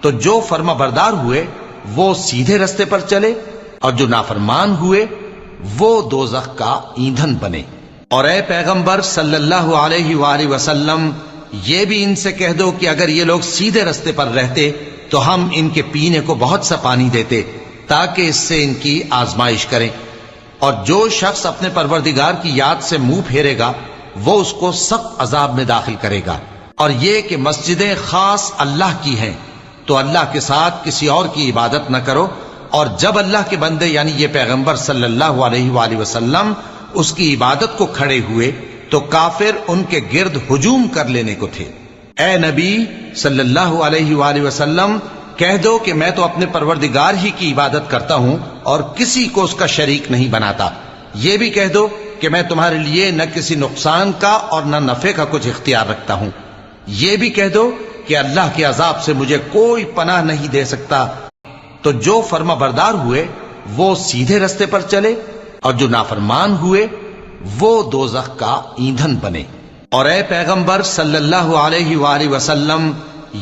تو جو فرما بردار ہوئے وہ سیدھے رستے پر چلے، اور جو نافرمان ہوئے وہ دوزخ کا ایندھن بنے۔ اور اے پیغمبر صلی اللہ علیہ وآلہ وسلم، یہ بھی ان سے کہہ دو کہ اگر یہ لوگ سیدھے رستے پر رہتے تو ہم ان کے پینے کو بہت سا پانی دیتے تاکہ اس سے ان کی آزمائش کریں، اور جو شخص اپنے پروردگار کی یاد سے منہ پھیرے گا وہ اس کو سخت عذاب میں داخل کرے گا۔ اور یہ کہ مسجدیں خاص اللہ کی ہیں تو اللہ کے ساتھ کسی اور کی عبادت نہ کرو، اور جب اللہ کے بندے یعنی یہ پیغمبر صلی اللہ علیہ وآلہ وسلم اس کی عبادت کو کھڑے ہوئے تو کافر ان کے گرد ہجوم کر لینے کو تھے۔ اے نبی صلی اللہ علیہ وآلہ وسلم، کہہ دو کہ میں تو اپنے پروردگار ہی کی عبادت کرتا ہوں اور کسی کو اس کا شریک نہیں بناتا۔ یہ بھی کہہ دو کہ میں تمہارے لیے نہ کسی نقصان کا اور نہ نفع کا کچھ اختیار رکھتا ہوں۔ یہ بھی کہہ دو کہ اللہ کے عذاب سے مجھے کوئی پناہ نہیں دے سکتا۔ تو جو فرما بردار ہوئے وہ سیدھے رستے پر چلے، اور جو نافرمان ہوئے وہ دوزخ کا ایندھن بنے۔ اور اے پیغمبر صلی اللہ علیہ وآلہ وسلم،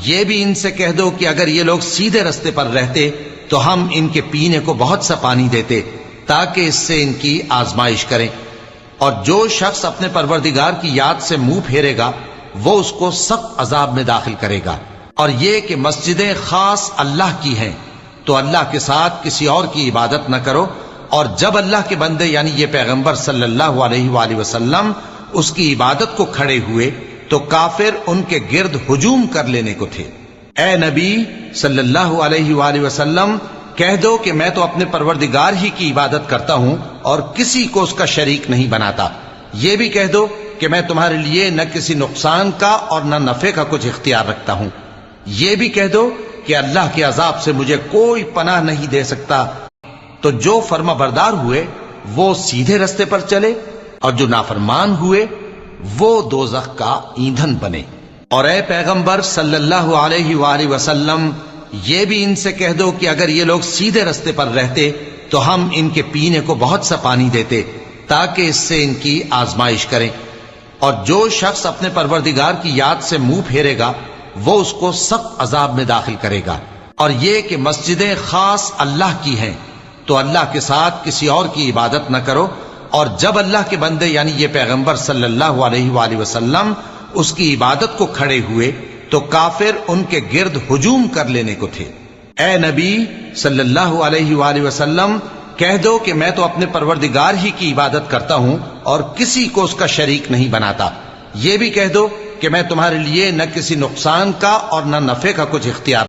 یہ بھی ان سے کہہ دو کہ اگر یہ لوگ سیدھے رستے پر رہتے تو ہم ان کے پینے کو بہت سا پانی دیتے تاکہ اس سے ان کی آزمائش کریں، اور جو شخص اپنے پروردگار کی یاد سے منہ پھیرے گا وہ اس کو سخت عذاب میں داخل کرے گا۔ اور یہ کہ مسجدیں خاص اللہ کی ہیں تو اللہ کے ساتھ کسی اور کی عبادت نہ کرو، اور جب اللہ کے بندے یعنی یہ پیغمبر صلی اللہ علیہ وآلہ وسلم اس کی عبادت کو کھڑے ہوئے تو کافر ان کے گرد ہجوم کر لینے کو تھے۔ اے نبی صلی اللہ علیہ وآلہ وسلم، کہہ دو کہ میں تو اپنے پروردگار ہی کی عبادت کرتا ہوں اور کسی کو اس کا شریک نہیں بناتا۔ یہ بھی کہہ دو کہ میں تمہارے لیے نہ کسی نقصان کا اور نہ نفع کا کچھ اختیار رکھتا ہوں۔ یہ بھی کہہ دو کہ اللہ کے عذاب سے مجھے کوئی پناہ نہیں دے سکتا۔ تو جو فرما بردار ہوئے وہ سیدھے رستے پر چلے، اور جو نافرمان ہوئے وہ دوزخ کا ایندھن بنے۔ اور اے پیغمبر صلی اللہ علیہ وآلہ وسلم، یہ بھی ان سے کہہ دو کہ اگر یہ لوگ سیدھے رستے پر رہتے تو ہم ان کے پینے کو بہت سا پانی دیتے تاکہ اس سے ان کی آزمائش کریں، اور جو شخص اپنے پروردگار کی یاد سے منہ پھیرے گا وہ اس کو سخت عذاب میں داخل کرے گا۔ اور یہ کہ مسجدیں خاص اللہ کی ہیں تو اللہ کے ساتھ کسی اور کی عبادت نہ کرو، اور جب اللہ کے بندے یعنی یہ پیغمبر صلی اللہ علیہ وآلہ وسلم اس کی عبادت کو کھڑے ہوئے تو کافر ان کے گرد ہجوم کر لینے کو تھے۔ اے نبی صلی اللہ علیہ وآلہ وسلم، کہہ دو کہ میں تو اپنے پروردگار ہی کی عبادت کرتا ہوں اور کسی کو اس کا شریک نہیں بناتا۔ یہ بھی کہہ دو کہ میں تمہارے لیے نہ کسی نقصان کا اور نہ نفع کا کچھ اختیار